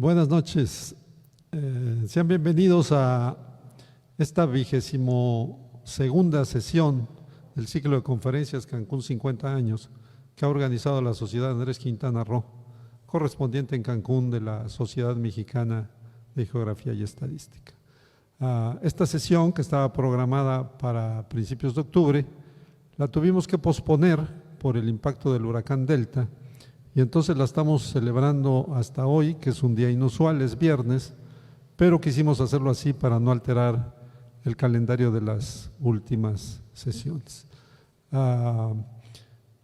Buenas noches. Sean bienvenidos a esta 22ª sesión del ciclo de conferencias Cancún 50 años que ha organizado la Sociedad Andrés Quintana Roo, correspondiente en Cancún de la Sociedad Mexicana de Geografía y Estadística. Esta sesión, que estaba programada para principios de octubre, la tuvimos que posponer por el impacto del huracán Delta, y entonces la estamos celebrando hasta hoy, que es un día inusual, es viernes, pero quisimos hacerlo así para no alterar el calendario de las últimas sesiones.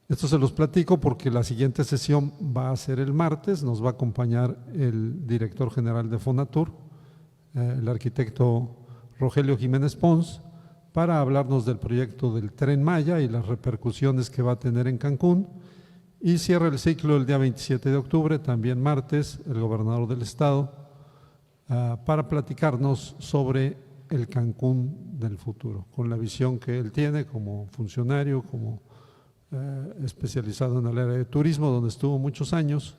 Esto se los platico porque la siguiente sesión va a ser el martes, nos va a acompañar el director general de Fonatur, el arquitecto Rogelio Jiménez Pons, para hablarnos del proyecto del Tren Maya y las repercusiones que va a tener en Cancún. Y cierra el ciclo el día 27 de octubre, también martes, el gobernador del estado, para platicarnos sobre el Cancún del futuro, con la visión que él tiene como funcionario, como especializado en el área de turismo, donde estuvo muchos años.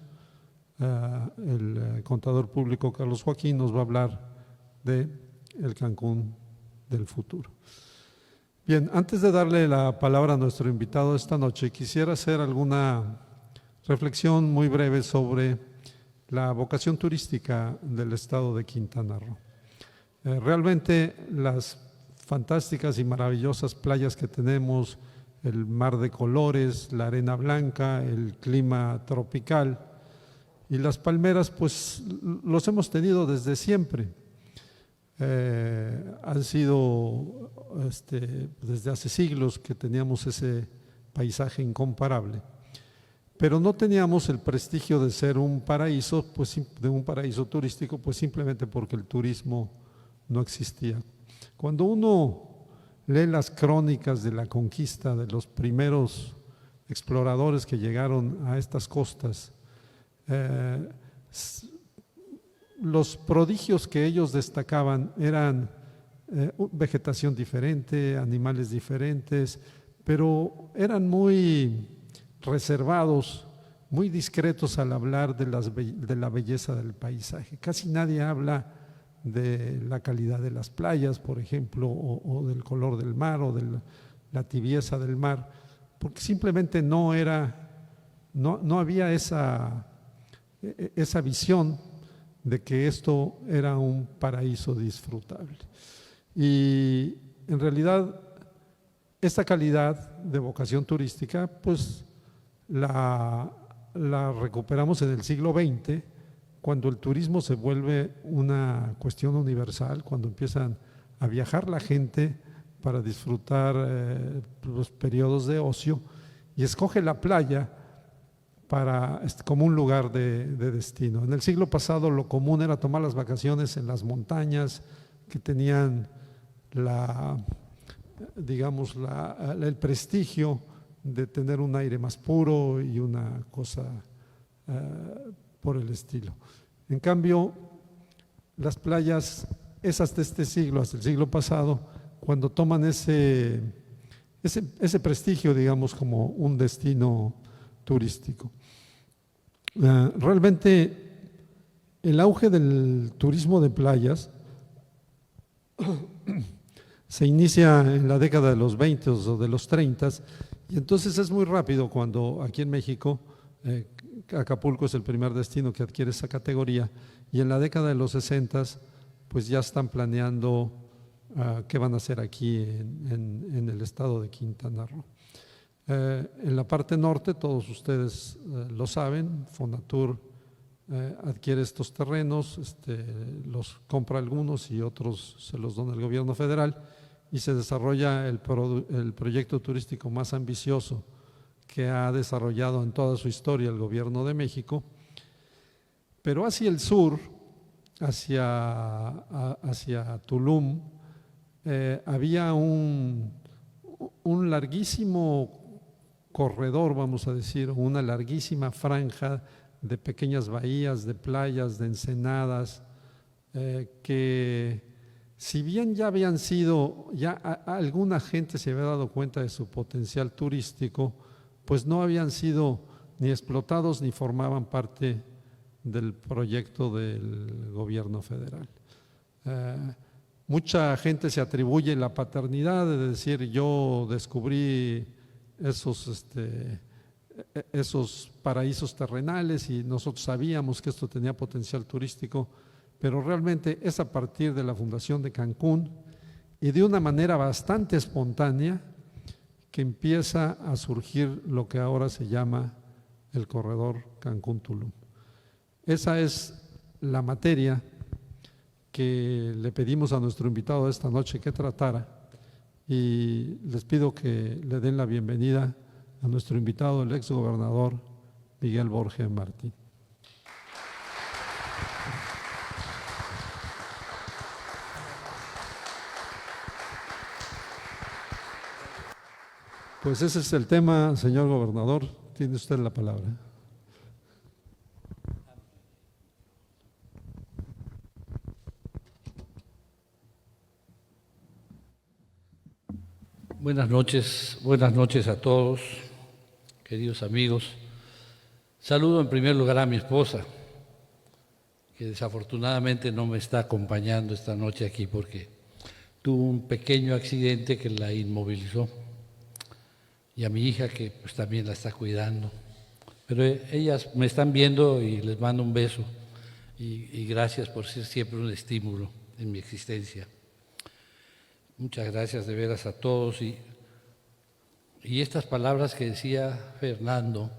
El contador público Carlos Joaquín nos va a hablar de el Cancún del futuro. Bien, antes de darle la palabra a nuestro invitado esta noche, quisiera hacer alguna reflexión muy breve sobre la vocación turística del estado de Quintana Roo. Realmente las fantásticas y maravillosas playas que tenemos, el mar de colores, la arena blanca, el clima tropical y las palmeras, pues los hemos tenido desde siempre. Han sido desde hace siglos que teníamos ese paisaje incomparable, pero no teníamos el prestigio de ser un paraíso, pues de un paraíso turístico, pues simplemente porque el turismo no existía. Cuando uno lee las crónicas de la conquista de los primeros exploradores que llegaron a estas costas, los prodigios que ellos destacaban eran vegetación diferente, animales diferentes, pero eran muy reservados, muy discretos al hablar de la belleza del paisaje. Casi nadie habla de la calidad de las playas, por ejemplo, o del color del mar, o de la tibieza del mar, porque simplemente no había esa visión de que esto era un paraíso disfrutable. Y en realidad esta calidad de vocación turística pues la recuperamos en el siglo XX, cuando el turismo se vuelve una cuestión universal, cuando empiezan a viajar la gente para disfrutar los periodos de ocio y escoge la playa como un lugar de destino. En el siglo pasado lo común era tomar las vacaciones en las montañas que tenían el prestigio de tener un aire más puro y una cosa por el estilo. En cambio, las playas, esas de este siglo hasta el siglo pasado, cuando toman ese prestigio, digamos, como un destino turístico. Realmente el auge del turismo de playas se inicia en la década de los 20 o de los 30, y entonces es muy rápido cuando aquí en México Acapulco es el primer destino que adquiere esa categoría, y en la década de los 60 pues ya están planeando qué van a hacer aquí en el estado de Quintana Roo. En la parte norte, todos ustedes lo saben, Fonatur adquiere estos terrenos, los compra algunos y otros se los dona el gobierno federal, y se desarrolla el proyecto turístico más ambicioso que ha desarrollado en toda su historia el gobierno de México. Pero hacia el sur, hacia Tulum, había un larguísimo corredor, vamos a decir, una larguísima franja de pequeñas bahías, de playas, de ensenadas, que si bien ya habían sido, alguna gente se había dado cuenta de su potencial turístico, pues no habían sido ni explotados ni formaban parte del proyecto del gobierno federal. Mucha gente se atribuye la paternidad de decir yo descubrí esos paraísos terrenales y nosotros sabíamos que esto tenía potencial turístico, pero realmente es a partir de la Fundación de Cancún y de una manera bastante espontánea que empieza a surgir lo que ahora se llama el corredor Cancún-Tulum. Esa es la materia que le pedimos a nuestro invitado de esta noche que tratara, y les pido que le den la bienvenida a nuestro invitado, el exgobernador Miguel Borge Martín. Pues ese es el tema, señor gobernador, tiene usted la palabra. Buenas noches a todos, queridos amigos. Saludo en primer lugar a mi esposa, que desafortunadamente no me está acompañando esta noche aquí porque tuvo un pequeño accidente que la inmovilizó, y a mi hija que pues también la está cuidando. Pero ellas me están viendo y les mando un beso y gracias por ser siempre un estímulo en mi existencia. Muchas gracias de veras a todos. Y estas palabras que decía Fernando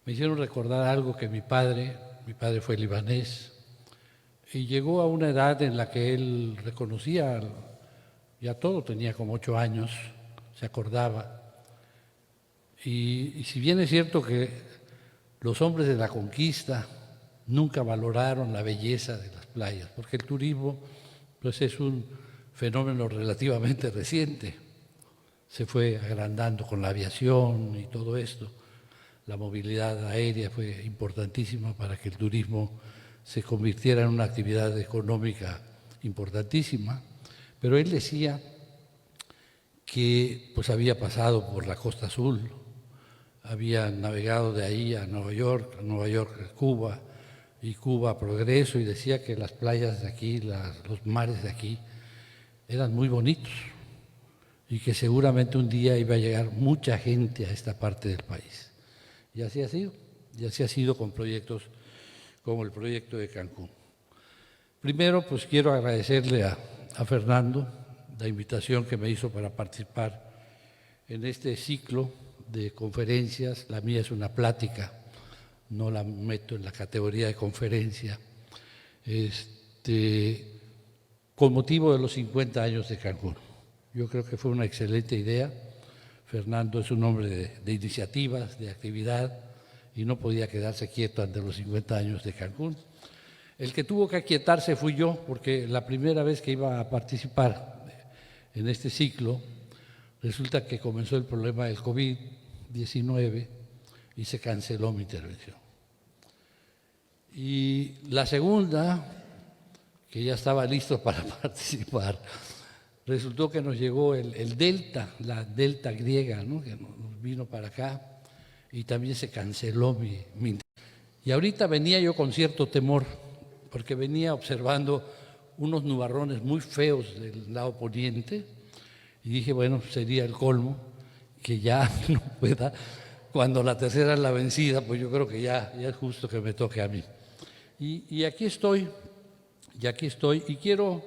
me hicieron recordar algo que mi padre fue libanés y llegó a una edad en la que él reconocía ya todo, tenía como 8 años, se acordaba. Y si bien es cierto que los hombres de la conquista nunca valoraron la belleza de las playas, porque el turismo pues es un fenómeno relativamente reciente, se fue agrandando con la aviación y todo esto. La movilidad aérea fue importantísima para que el turismo se convirtiera en una actividad económica importantísima, pero él decía que pues había pasado por la Costa Azul, había navegado de ahí a Nueva York a Cuba, y Cuba a Progreso, y decía que las playas de aquí, los mares de aquí, eran muy bonitos y que seguramente un día iba a llegar mucha gente a esta parte del país. Y así ha sido con proyectos como el proyecto de Cancún. Primero, pues quiero agradecerle a Fernando la invitación que me hizo para participar en este ciclo de conferencias. La mía es una plática, no la meto en la categoría de conferencia. Con motivo de los 50 años de Cancún. Yo creo que fue una excelente idea. Fernando es un hombre de iniciativas, de actividad, y no podía quedarse quieto ante los 50 años de Cancún. El que tuvo que aquietarse fui yo, porque la primera vez que iba a participar en este ciclo, resulta que comenzó el problema del COVID-19 y se canceló mi intervención. Y la segunda, que ya estaba listo para participar, resultó que nos llegó el Delta, la Delta griega, ¿no?, que nos vino para acá, y también se canceló mi. Y ahorita venía yo con cierto temor, porque venía observando unos nubarrones muy feos del lado poniente, y dije, bueno, sería el colmo que ya no pueda, cuando la tercera es la vencida, pues yo creo que ya es justo que me toque a mí. Y aquí estoy, y quiero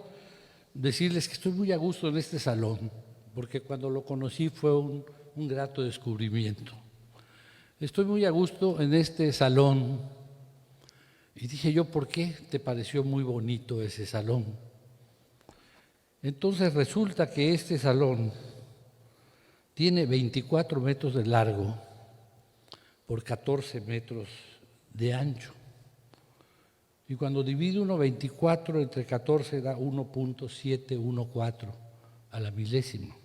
decirles que estoy muy a gusto en este salón, porque cuando lo conocí fue un grato descubrimiento. Estoy muy a gusto en este salón, y dije yo, ¿por qué te pareció muy bonito ese salón? Entonces resulta que este salón tiene 24 metros de largo por 14 metros de ancho. Y cuando divide uno 24 entre 14 da 1.714 a la milésima.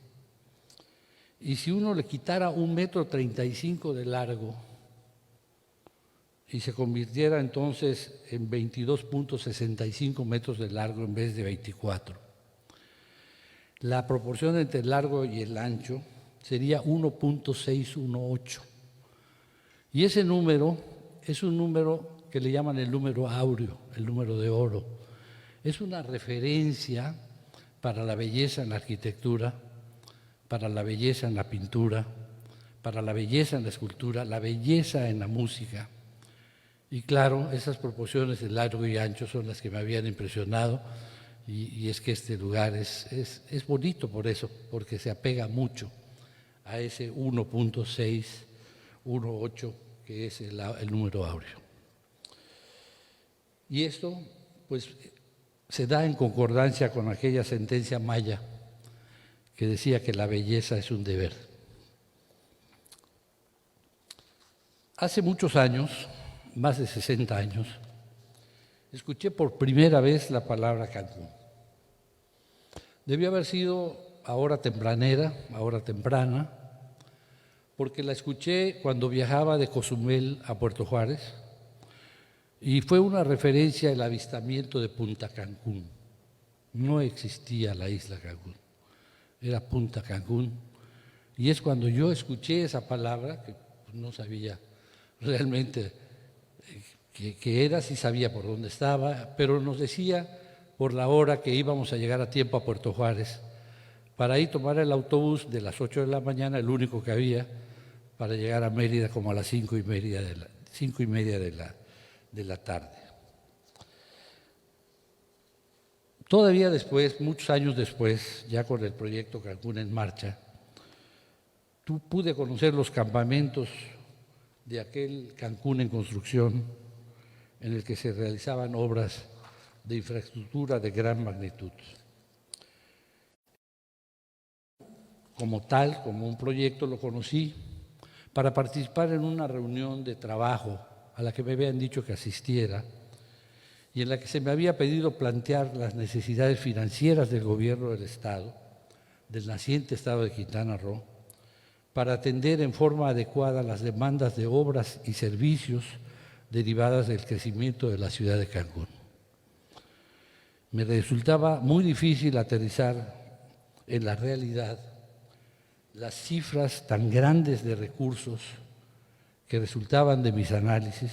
Y si uno le quitara 1.35 m de largo y se convirtiera entonces en 22.65 metros de largo en vez de 24, la proporción entre el largo y el ancho sería 1.618. Y ese número es un número que le llaman el número áureo, el número de oro. Es una referencia para la belleza en la arquitectura, para la belleza en la pintura, para la belleza en la escultura, la belleza en la música. Y claro, esas proporciones de largo y ancho son las que me habían impresionado, y es que este lugar es bonito por eso, porque se apega mucho a ese 1.618, que es el número áureo. Y esto, pues, se da en concordancia con aquella sentencia maya que decía que la belleza es un deber. Hace muchos años, más de 60 años, escuché por primera vez la palabra Cancún. Debió haber sido a hora tempranera, a hora temprana, porque la escuché cuando viajaba de Cozumel a Puerto Juárez, y fue una referencia al avistamiento de Punta Cancún. No existía la isla Cancún, era Punta Cancún, y es cuando yo escuché esa palabra, que no sabía realmente qué era, sí sabía por dónde estaba, pero nos decía por la hora que íbamos a llegar a tiempo a Puerto Juárez, para ahí tomar el autobús de las 8 de la mañana, el único que había, para llegar a Mérida como a las 5:30 de la tarde. Todavía después, muchos años después, ya con el proyecto Cancún en marcha, pude conocer los campamentos de aquel Cancún en construcción, en el que se realizaban obras de infraestructura de gran magnitud. Como tal, como un proyecto, lo conocí para participar en una reunión de trabajo a la que me habían dicho que asistiera, y en la que se me había pedido plantear las necesidades financieras del gobierno del Estado, del naciente Estado de Quintana Roo, para atender en forma adecuada las demandas de obras y servicios derivadas del crecimiento de la ciudad de Cancún. Me resultaba muy difícil aterrizar en la realidad las cifras tan grandes de recursos que resultaban de mis análisis,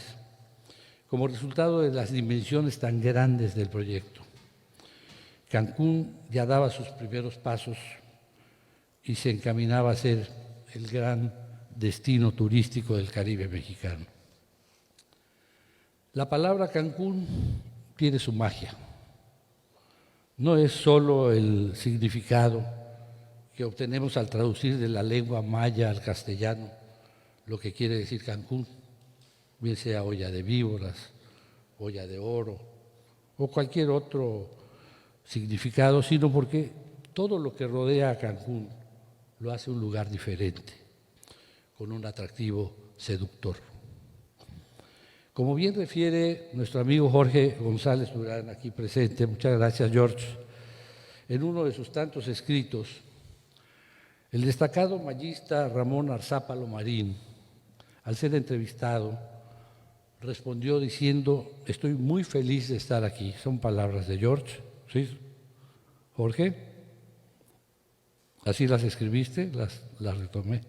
como resultado de las dimensiones tan grandes del proyecto. Cancún ya daba sus primeros pasos y se encaminaba a ser el gran destino turístico del Caribe mexicano. La palabra Cancún tiene su magia. No es solo el significado que obtenemos al traducir de la lengua maya al castellano lo que quiere decir Cancún, bien sea olla de víboras, olla de oro o cualquier otro significado, sino porque todo lo que rodea a Cancún lo hace un lugar diferente, con un atractivo seductor. Como bien refiere nuestro amigo Jorge González Durán, aquí presente, muchas gracias George, en uno de sus tantos escritos, el destacado mayista Ramón Arzápalo Marín, al ser entrevistado, respondió diciendo: estoy muy feliz de estar aquí. Son palabras de George, ¿sí? Jorge, así las escribiste, las retomé.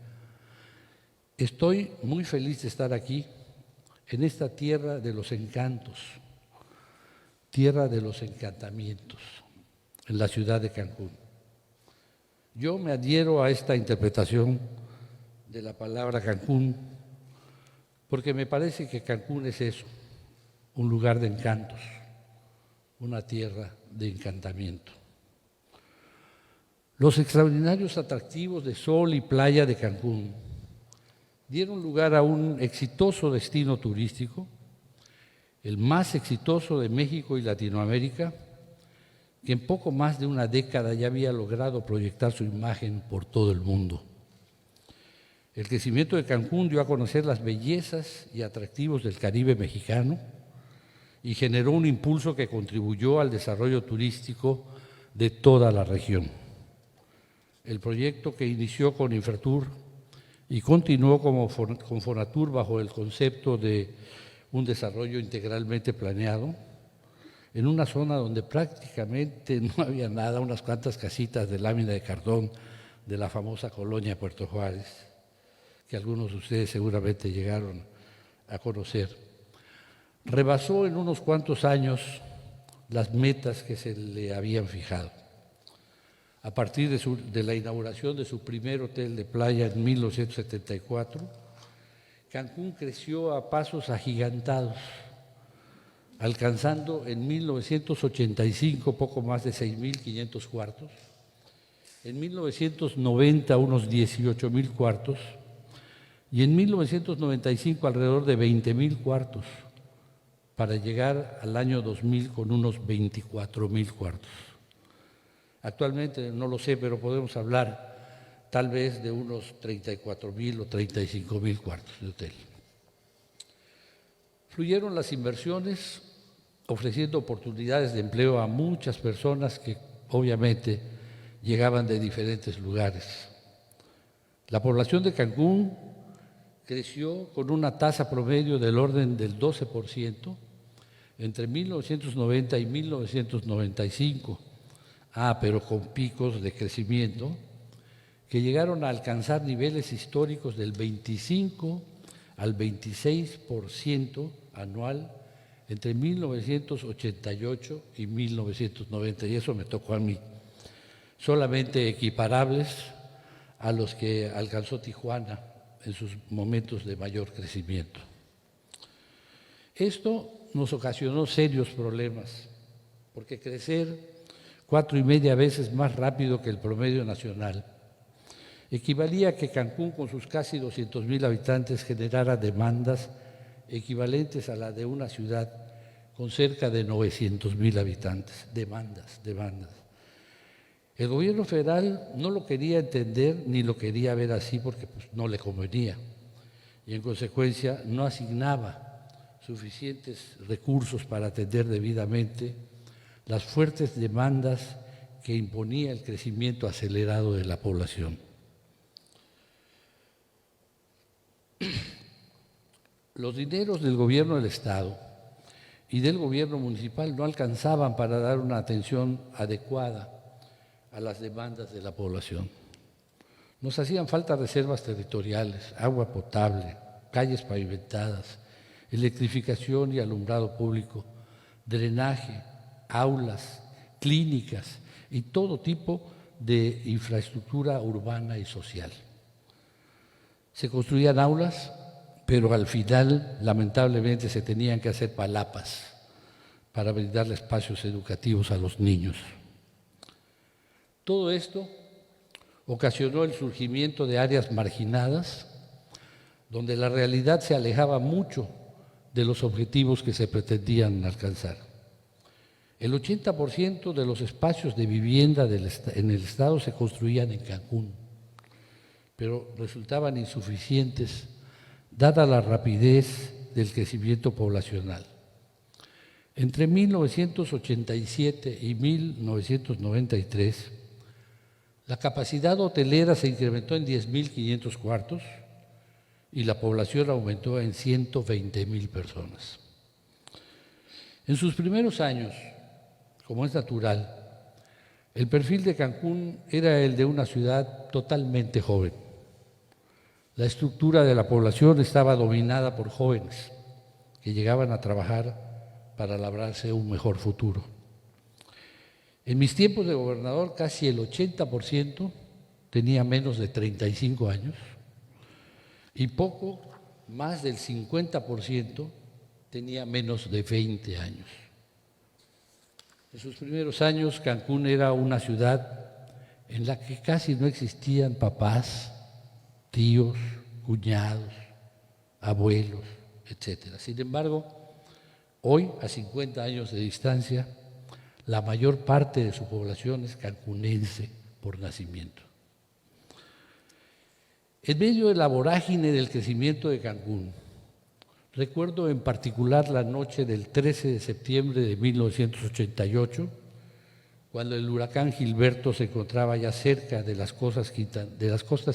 Estoy muy feliz de estar aquí, en esta tierra de los encantos, tierra de los encantamientos, en la ciudad de Cancún. Yo me adhiero a esta interpretación de la palabra Cancún porque me parece que Cancún es eso, un lugar de encantos, una tierra de encantamiento. Los extraordinarios atractivos de sol y playa de Cancún dieron lugar a un exitoso destino turístico, el más exitoso de México y Latinoamérica, que en poco más de una década ya había logrado proyectar su imagen por todo el mundo. El crecimiento de Cancún dio a conocer las bellezas y atractivos del Caribe mexicano y generó un impulso que contribuyó al desarrollo turístico de toda la región. El proyecto, que inició con Infratur y continuó con Fonatur bajo el concepto de un desarrollo integralmente planeado, en una zona donde prácticamente no había nada, unas cuantas casitas de lámina de cartón de la famosa colonia Puerto Juárez, que algunos de ustedes seguramente llegaron a conocer. rebasó en unos cuantos años las metas que se le habían fijado. A partir de la inauguración de su primer hotel de playa en 1974, Cancún creció a pasos agigantados, alcanzando en 1985 poco más de 6.500 cuartos, en 1990 unos 18.000 cuartos y en 1995 alrededor de 20.000 cuartos, para llegar al año 2000 con unos 24.000 cuartos. Actualmente no lo sé, pero podemos hablar tal vez de unos 34.000 o 35.000 cuartos de hotel. Fluyeron las inversiones, ofreciendo oportunidades de empleo a muchas personas que obviamente llegaban de diferentes lugares. La población de Cancún creció con una tasa promedio del orden del 12% entre 1990 y 1995, pero con picos de crecimiento que llegaron a alcanzar niveles históricos del 25 al 26% anual entre 1988 y 1990, y eso me tocó a mí, solamente equiparables a los que alcanzó Tijuana en sus momentos de mayor crecimiento. Esto nos ocasionó serios problemas, porque crecer 4,5 veces más rápido que el promedio nacional equivalía a que Cancún, con sus casi 200.000 habitantes, generara demandas equivalentes a la de una ciudad con cerca de 900.000 habitantes. Demandas. El gobierno federal no lo quería entender ni lo quería ver así porque no le convenía y en consecuencia no asignaba suficientes recursos para atender debidamente las fuertes demandas que imponía el crecimiento acelerado de la población. Los dineros del gobierno del Estado y del gobierno municipal no alcanzaban para dar una atención adecuada a las demandas de la población. Nos hacían falta reservas territoriales, agua potable, calles pavimentadas, electrificación y alumbrado público, drenaje, aulas, clínicas y todo tipo de infraestructura urbana y social. Se construían aulas, pero al final, lamentablemente, se tenían que hacer palapas para brindarle espacios educativos a los niños. Todo esto ocasionó el surgimiento de áreas marginadas, donde la realidad se alejaba mucho de los objetivos que se pretendían alcanzar. El 80% de los espacios de vivienda en el Estado se construían en Cancún, pero resultaban insuficientes dada la rapidez del crecimiento poblacional. Entre 1987 y 1993, la capacidad hotelera se incrementó en 10.500 cuartos y la población aumentó en 120.000 personas. En sus primeros años, como es natural, el perfil de Cancún era el de una ciudad totalmente joven. La estructura de la población estaba dominada por jóvenes que llegaban a trabajar para labrarse un mejor futuro. En mis tiempos de gobernador, casi el 80% tenía menos de 35 años y poco más del 50% tenía menos de 20 años. En sus primeros años, Cancún era una ciudad en la que casi no existían papás, tíos, cuñados, abuelos, etc. Sin embargo, hoy, a 50 años de distancia, la mayor parte de su población es cancunense por nacimiento. En medio de la vorágine del crecimiento de Cancún, recuerdo en particular la noche del 13 de septiembre de 1988, cuando el huracán Gilberto se encontraba ya cerca de las costas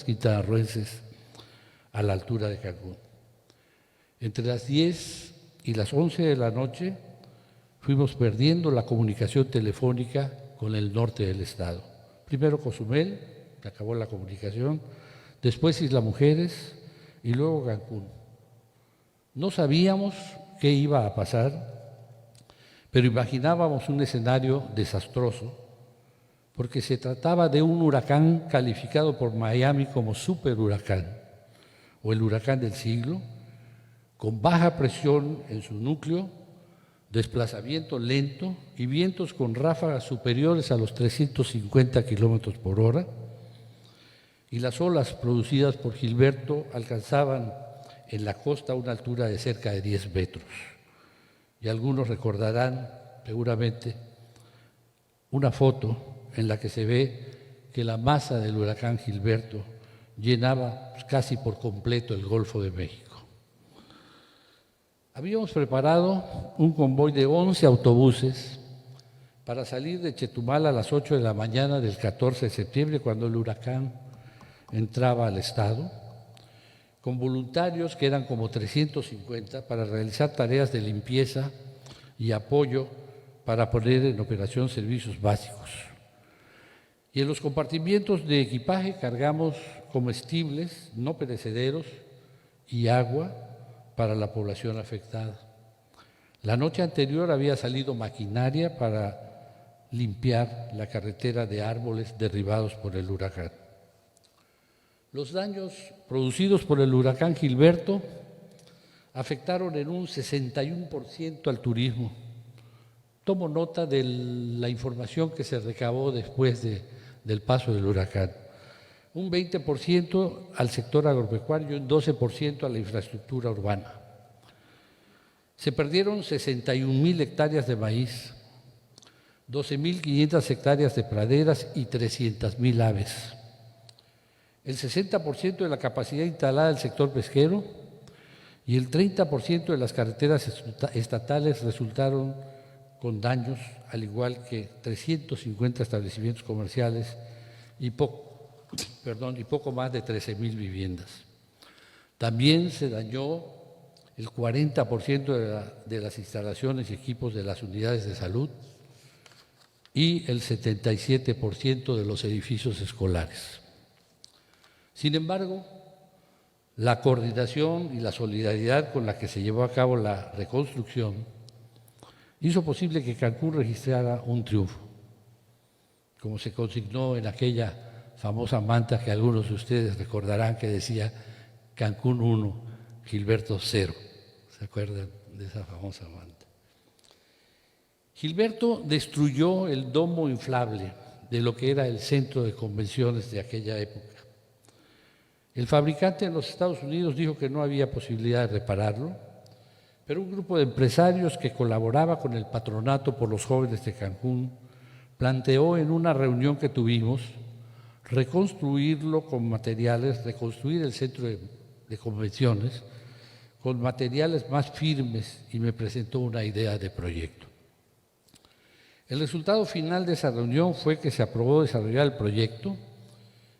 quintanarroenses a la altura de Cancún. Entre las 10 y las 11 de la noche fuimos perdiendo la comunicación telefónica con el norte del estado. Primero Cozumel, se acabó la comunicación, después Isla Mujeres y luego Cancún. No sabíamos qué iba a pasar, pero imaginábamos un escenario desastroso, porque se trataba de un huracán calificado por Miami como superhuracán, o el huracán del siglo, con baja presión en su núcleo, desplazamiento lento y vientos con ráfagas superiores a los 350 kilómetros por hora, y las olas producidas por Gilberto alcanzaban en la costa una altura de cerca de 10 metros. Y algunos recordarán seguramente una foto en la que se ve que la masa del huracán Gilberto llenaba casi por completo el Golfo de México. Habíamos preparado un convoy de 11 autobuses para salir de Chetumal a las 8 de la mañana del 14 de septiembre, cuando el huracán entraba al estado, con voluntarios que eran como 350 para realizar tareas de limpieza y apoyo para poner en operación servicios básicos. Y en los compartimientos de equipaje cargamos comestibles no perecederos y agua para la población afectada. La noche anterior había salido maquinaria para limpiar la carretera de árboles derribados por el huracán. Los daños producidos por el huracán Gilberto afectaron en un 61% al turismo. Tomo nota de la información que se recabó después del paso del huracán. Un 20% al sector agropecuario y un 12% a la infraestructura urbana. Se perdieron 61,000 hectáreas de maíz, 12,500 hectáreas de praderas y 300,000 aves. El 60% de la capacidad instalada del sector pesquero y el 30% de las carreteras estatales resultaron con daños, al igual que 350 establecimientos comerciales y poco más de 13,000 viviendas. También se dañó el 40% de las instalaciones y equipos de las unidades de salud y el 77% de los edificios escolares. Sin embargo, la coordinación y la solidaridad con la que se llevó a cabo la reconstrucción hizo posible que Cancún registrara un triunfo, como se consignó en aquella famosa manta que algunos de ustedes recordarán que decía Cancún 1, Gilberto 0. ¿Se acuerdan de esa famosa manta? Gilberto destruyó el domo inflable de lo que era el centro de convenciones de aquella época. El fabricante en los Estados Unidos dijo que no había posibilidad de repararlo, pero un grupo de empresarios que colaboraba con el Patronato por los Jóvenes de Cancún planteó en una reunión que tuvimos reconstruirlo con materiales, reconstruir el centro de convenciones con materiales más firmes, y me presentó una idea de proyecto. El resultado final de esa reunión fue que se aprobó desarrollar el proyecto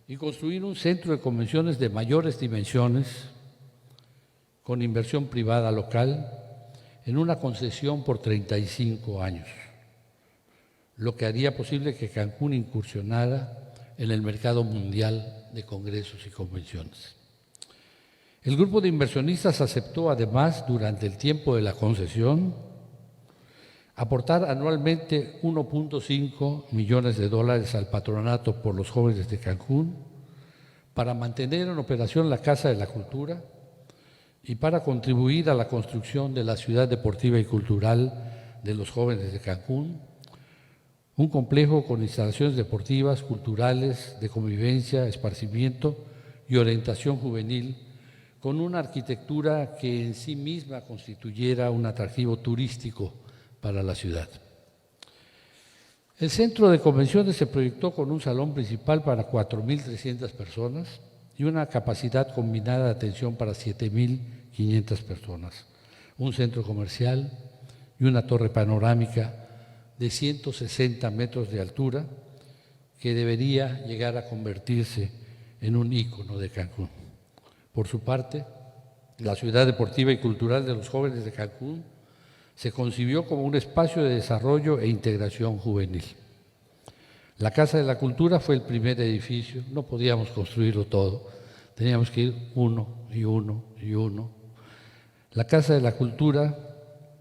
y construir un centro de convenciones de mayores dimensiones con inversión privada local en una concesión por 35 años, lo que haría posible que Cancún incursionara en el mercado mundial de congresos y convenciones. El grupo de inversionistas aceptó además, durante el tiempo de la concesión, aportar anualmente 1.5 millones de dólares al Patronato por los Jóvenes de Cancún para mantener en operación la Casa de la Cultura y para contribuir a la construcción de la ciudad deportiva y cultural de los Jóvenes de Cancún, un complejo con instalaciones deportivas, culturales, de convivencia, esparcimiento y orientación juvenil, con una arquitectura que en sí misma constituyera un atractivo turístico para la ciudad. El centro de convenciones se proyectó con un salón principal para 4,300 personas y una capacidad combinada de atención para 7,500 personas, un centro comercial y una torre panorámica de 160 metros de altura que debería llegar a convertirse en un ícono de Cancún. Por su parte, la ciudad deportiva y cultural de los Jóvenes de Cancún se concibió como un espacio de desarrollo e integración juvenil. La Casa de la Cultura fue el primer edificio, no podíamos construirlo todo, teníamos que ir uno y uno y uno. La Casa de la Cultura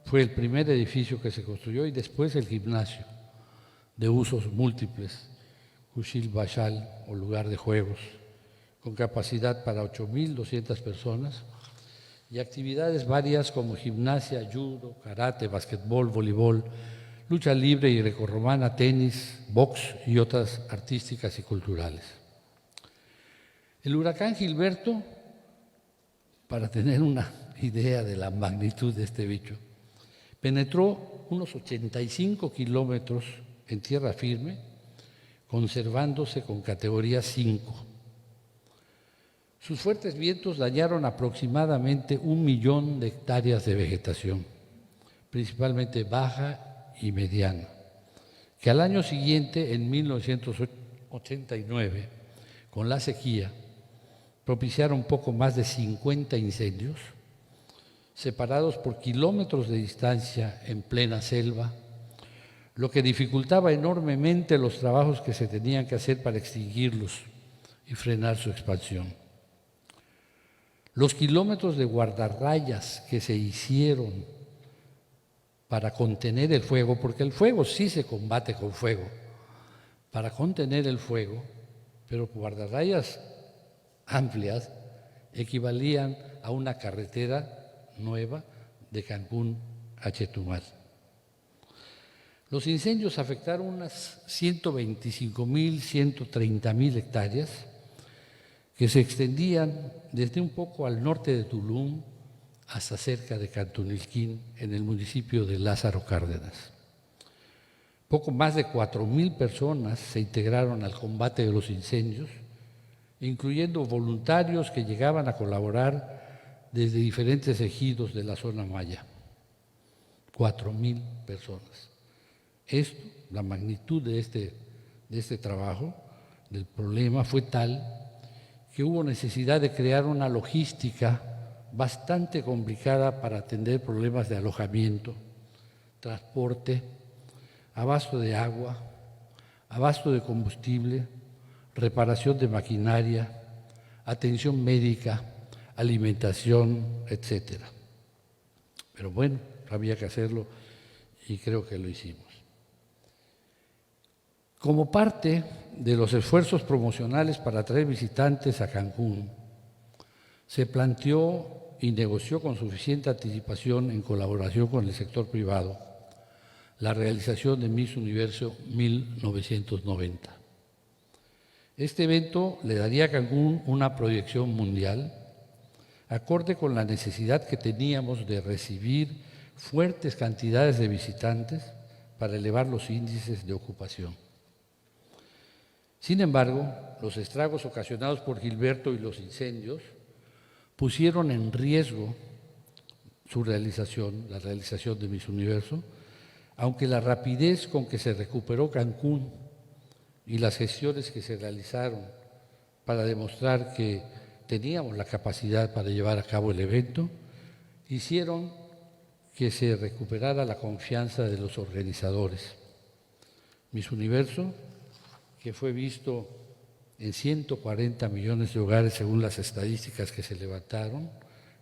fue el primer edificio que se construyó y después el gimnasio de usos múltiples, Kushil Bashal o lugar de juegos, con capacidad para 8.200 personas y actividades varias como gimnasia, judo, karate, basquetbol, voleibol, lucha libre y grecorromana, tenis, box y otras artísticas y culturales. El huracán Gilberto, para tener una idea de la magnitud de este bicho, penetró unos 85 kilómetros en tierra firme, conservándose con categoría 5. Sus fuertes vientos dañaron aproximadamente 1 millón de hectáreas de vegetación, principalmente baja y mediana, que al año siguiente, en 1989, con la sequía, propiciaron poco más de 50 incendios, separados por kilómetros de distancia en plena selva, lo que dificultaba enormemente los trabajos que se tenían que hacer para extinguirlos y frenar su expansión. Los kilómetros de guardarrayas que se hicieron para contener el fuego, porque el fuego sí se combate con fuego, para contener el fuego, pero guardarrayas amplias equivalían a una carretera nueva de Cancún a Chetumal. Los incendios afectaron unas 125.000, 130.000 hectáreas que se extendían desde un poco al norte de Tulum hasta cerca de Cantunilquín, en el municipio de Lázaro Cárdenas. Poco más de 4.000 personas se integraron al combate de los incendios, incluyendo voluntarios que llegaban a colaborar desde diferentes ejidos de la zona maya. 4.000 personas. Esto, la magnitud de este trabajo, del problema, fue tal que hubo necesidad de crear una logística bastante complicada para atender problemas de alojamiento, transporte, abasto de agua, abasto de combustible, reparación de maquinaria, atención médica, alimentación, etcétera. Pero bueno, había que hacerlo y creo que lo hicimos. Como parte de los esfuerzos promocionales para atraer visitantes a Cancún, se planteó y negoció con suficiente anticipación, en colaboración con el sector privado, la realización de Miss Universo 1990. Este evento le daría a Cancún una proyección mundial, acorde con la necesidad que teníamos de recibir fuertes cantidades de visitantes para elevar los índices de ocupación. Sin embargo, los estragos ocasionados por Gilberto y los incendios pusieron en riesgo su realización, la realización de Miss Universo, aunque la rapidez con que se recuperó Cancún y las gestiones que se realizaron para demostrar que teníamos la capacidad para llevar a cabo el evento, hicieron que se recuperara la confianza de los organizadores. Miss Universo, que fue visto en 140 millones de hogares según las estadísticas que se levantaron,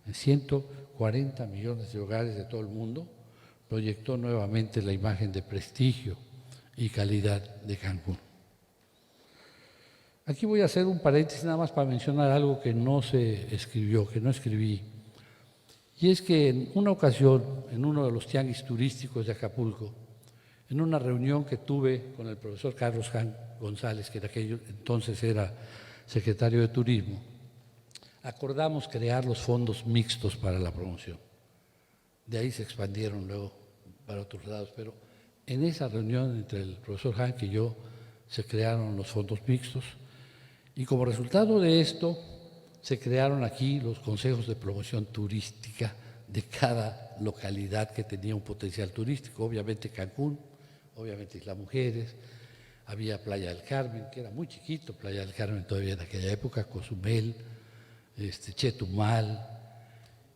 en 140 millones de hogares de todo el mundo, proyectó nuevamente la imagen de prestigio y calidad de Cancún. Aquí voy a hacer un paréntesis nada más para mencionar algo que no se escribió, que no escribí. Y es que en una ocasión, en uno de los tianguis turísticos de Acapulco, en una reunión que tuve con el profesor Carlos Jan González, que en aquel entonces era secretario de Turismo, acordamos crear los fondos mixtos para la promoción. De ahí se expandieron luego para otros lados, pero en esa reunión entre el profesor Jan y yo se crearon los fondos mixtos y como resultado de esto se crearon aquí los consejos de promoción turística de cada localidad que tenía un potencial turístico, obviamente Cancún, obviamente Isla Mujeres, había Playa del Carmen, que era muy chiquito, Playa del Carmen todavía en aquella época, Cozumel, Chetumal.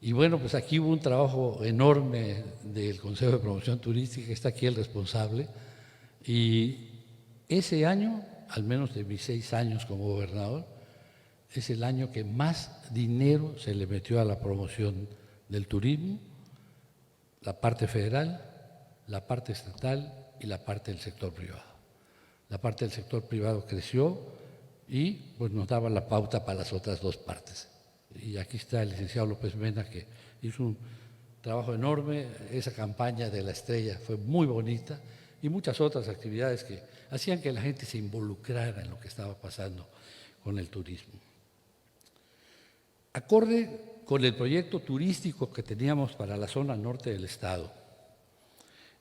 Y bueno, pues aquí hubo un trabajo enorme del Consejo de Promoción Turística, está aquí el responsable, y ese año, al menos de mis 6 años como gobernador, es el año que más dinero se le metió a la promoción del turismo la parte federal, la parte estatal y la parte del sector privado. La parte del sector privado creció y pues nos daba la pauta para las otras dos partes. Y aquí está el licenciado López Mena, que hizo un trabajo enorme. Esa campaña de la estrella fue muy bonita y muchas otras actividades que hacían que la gente se involucrara en lo que estaba pasando con el turismo. Acorde con el proyecto turístico que teníamos para la zona norte del estado,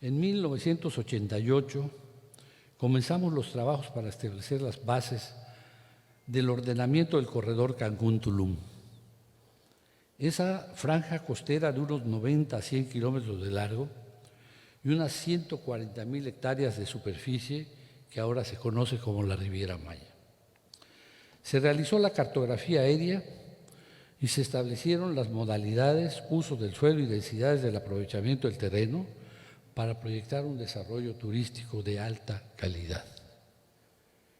en 1988 comenzamos los trabajos para establecer las bases del ordenamiento del corredor Cancún-Tulum. Esa franja costera de unos 90 a 100 kilómetros de largo y unas 140,000 hectáreas de superficie que ahora se conoce como la Riviera Maya. Se realizó la cartografía aérea y se establecieron las modalidades, uso del suelo y densidades del aprovechamiento del terreno para proyectar un desarrollo turístico de alta calidad.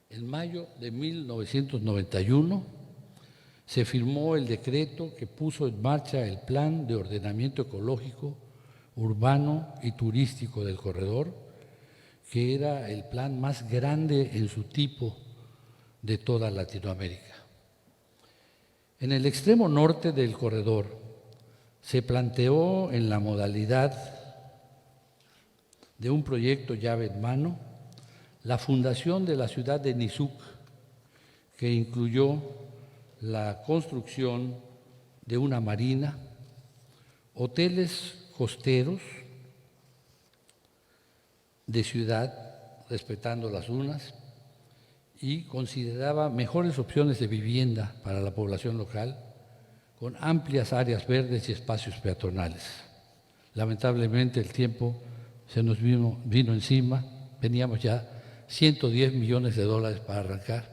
En mayo de 1991 se firmó el decreto que puso en marcha el Plan de Ordenamiento Ecológico, Urbano y Turístico del corredor, que era el plan más grande en su tipo de toda Latinoamérica. En el extremo norte del corredor se planteó en la modalidad de un proyecto llave en mano la fundación de la ciudad de Nizuc, que incluyó la construcción de una marina, hoteles costeros de ciudad, respetando las dunas, y consideraba mejores opciones de vivienda para la población local, con amplias áreas verdes y espacios peatonales. Lamentablemente el tiempo se nos vino encima, teníamos ya 110 millones de dólares para arrancar,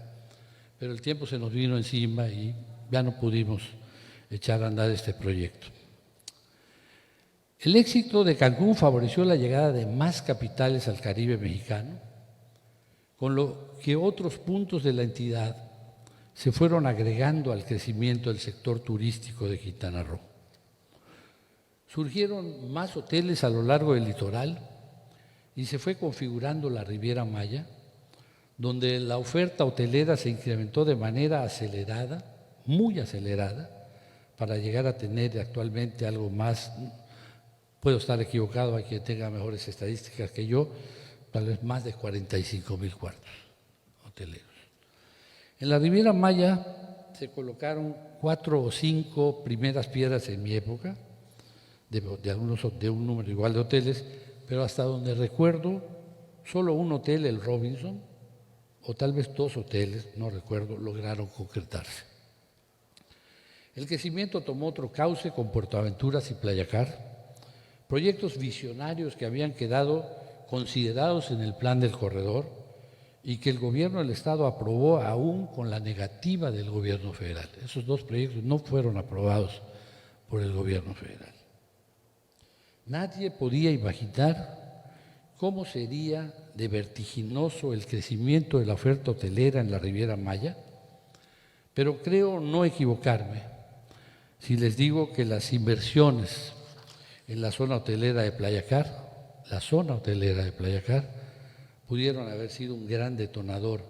pero el tiempo se nos vino encima y ya no pudimos echar a andar este proyecto. El éxito de Cancún favoreció la llegada de más capitales al Caribe mexicano, con lo que otros puntos de la entidad se fueron agregando al crecimiento del sector turístico de Quintana Roo. Surgieron más hoteles a lo largo del litoral y se fue configurando la Riviera Maya, donde la oferta hotelera se incrementó de manera acelerada, muy acelerada, para llegar a tener actualmente algo más, puedo estar equivocado, hay quien tenga mejores estadísticas que yo, tal vez más de 45,000 cuartos hoteleros. En la Riviera Maya se colocaron 4 o 5 primeras piedras en mi época, de un número igual de hoteles, pero hasta donde recuerdo, solo un hotel, el Robinson, o tal vez 2 hoteles, no recuerdo, lograron concretarse. El crecimiento tomó otro cauce con Puerto Aventuras y Playacar, proyectos visionarios que habían quedado considerados en el plan del corredor y que el gobierno del Estado aprobó aún con la negativa del gobierno federal. Esos 2 proyectos no fueron aprobados por el gobierno federal. Nadie podía imaginar cómo sería de vertiginoso el crecimiento de la oferta hotelera en la Riviera Maya, pero creo no equivocarme si les digo que las inversiones en la zona hotelera de Playacar, pudieron haber sido un gran detonador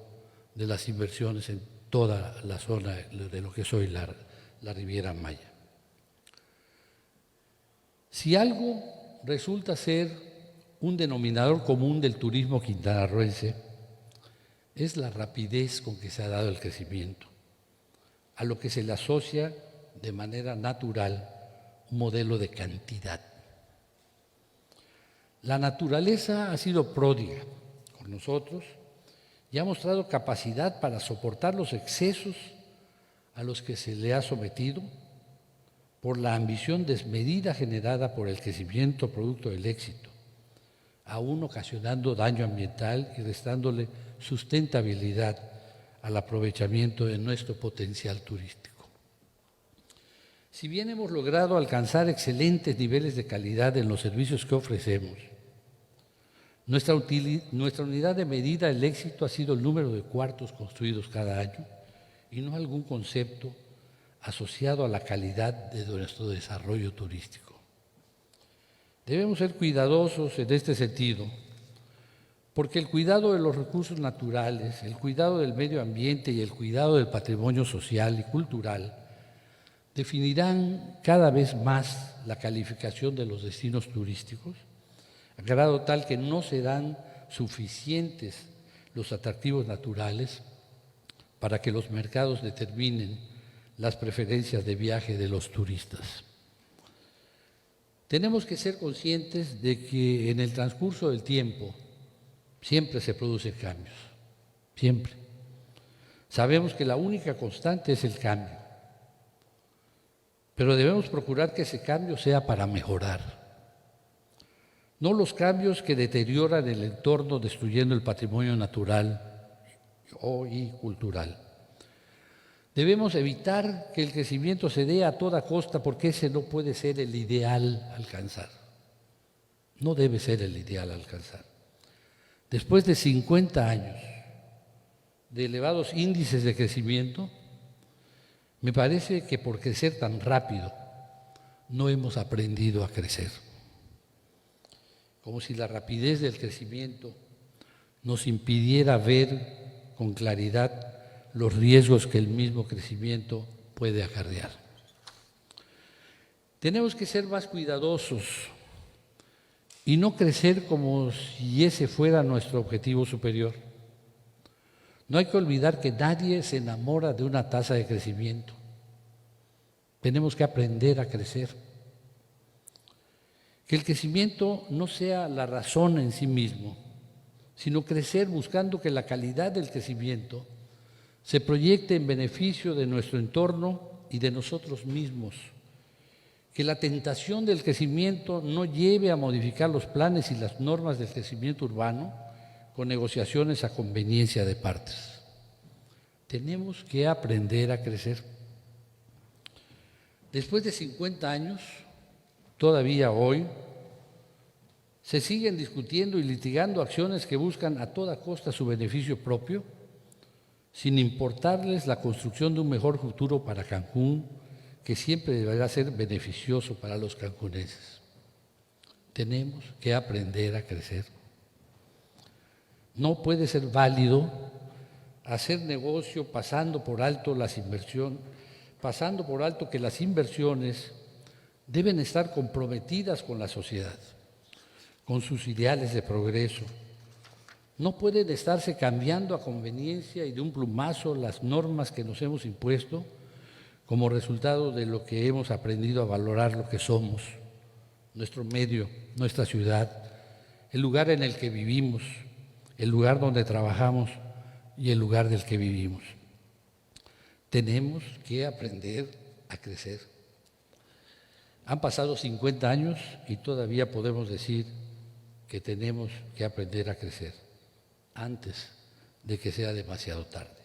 de las inversiones en toda la zona de lo que es hoy la Riviera Maya. Si algo resulta ser un denominador común del turismo quintanarroense, es la rapidez con que se ha dado el crecimiento, a lo que se le asocia de manera natural un modelo de cantidad. La naturaleza ha sido pródiga con nosotros y ha mostrado capacidad para soportar los excesos a los que se le ha sometido por la ambición desmedida generada por el crecimiento producto del éxito, aún ocasionando daño ambiental y restándole sustentabilidad al aprovechamiento de nuestro potencial turístico. Si bien hemos logrado alcanzar excelentes niveles de calidad en los servicios que ofrecemos, nuestra unidad de medida del éxito ha sido el número de cuartos construidos cada año y no algún concepto asociado a la calidad de nuestro desarrollo turístico. Debemos ser cuidadosos en este sentido, porque el cuidado de los recursos naturales, el cuidado del medio ambiente y el cuidado del patrimonio social y cultural definirán cada vez más la calificación de los destinos turísticos, a grado tal que no serán suficientes los atractivos naturales para que los mercados determinen las preferencias de viaje de los turistas. Tenemos que ser conscientes de que en el transcurso del tiempo siempre se producen cambios, siempre. Sabemos que la única constante es el cambio, pero debemos procurar que ese cambio sea para mejorar. No los cambios que deterioran el entorno destruyendo el patrimonio natural y cultural. Debemos evitar que el crecimiento se dé a toda costa porque ese no puede ser el ideal a alcanzar. No debe ser el ideal a alcanzar. Después de 50 años de elevados índices de crecimiento, me parece que por crecer tan rápido no hemos aprendido a crecer. Como si la rapidez del crecimiento nos impidiera ver con claridad los riesgos que el mismo crecimiento puede acarrear. Tenemos que ser más cuidadosos y no crecer como si ese fuera nuestro objetivo superior. No hay que olvidar que nadie se enamora de una tasa de crecimiento. Tenemos que aprender a crecer. Que el crecimiento no sea la razón en sí mismo, sino crecer buscando que la calidad del crecimiento se proyecte en beneficio de nuestro entorno y de nosotros mismos. Que la tentación del crecimiento no lleve a modificar los planes y las normas del crecimiento urbano con negociaciones a conveniencia de partes. Tenemos que aprender a crecer. Después de 50 años, todavía hoy, se siguen discutiendo y litigando acciones que buscan a toda costa su beneficio propio, sin importarles la construcción de un mejor futuro para Cancún, que siempre deberá ser beneficioso para los cancunenses. Tenemos que aprender a crecer. No puede ser válido hacer negocio pasando por alto que las inversiones deben estar comprometidas con la sociedad, con sus ideales de progreso. No pueden estarse cambiando a conveniencia y de un plumazo las normas que nos hemos impuesto como resultado de lo que hemos aprendido a valorar lo que somos, nuestro medio, nuestra ciudad, el lugar en el que vivimos, el lugar donde trabajamos y el lugar del que vivimos. Tenemos que aprender a crecer. Han pasado 50 años y todavía podemos decir que tenemos que aprender a crecer antes de que sea demasiado tarde.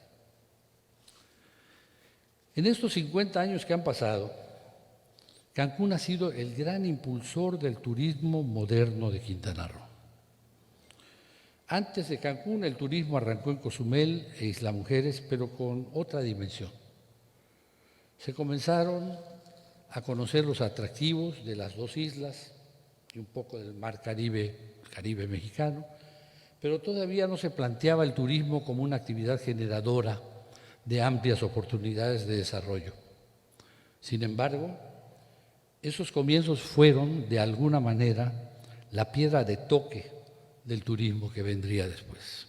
En estos 50 años que han pasado, Cancún ha sido el gran impulsor del turismo moderno de Quintana Roo. Antes de Cancún, el turismo arrancó en Cozumel e Isla Mujeres, pero con otra dimensión. Se comenzaron a conocer los atractivos de las dos islas y un poco del mar Caribe mexicano, pero todavía no se planteaba el turismo como una actividad generadora de amplias oportunidades de desarrollo. Sin embargo, esos comienzos fueron, de alguna manera, la piedra de toque del turismo que vendría después.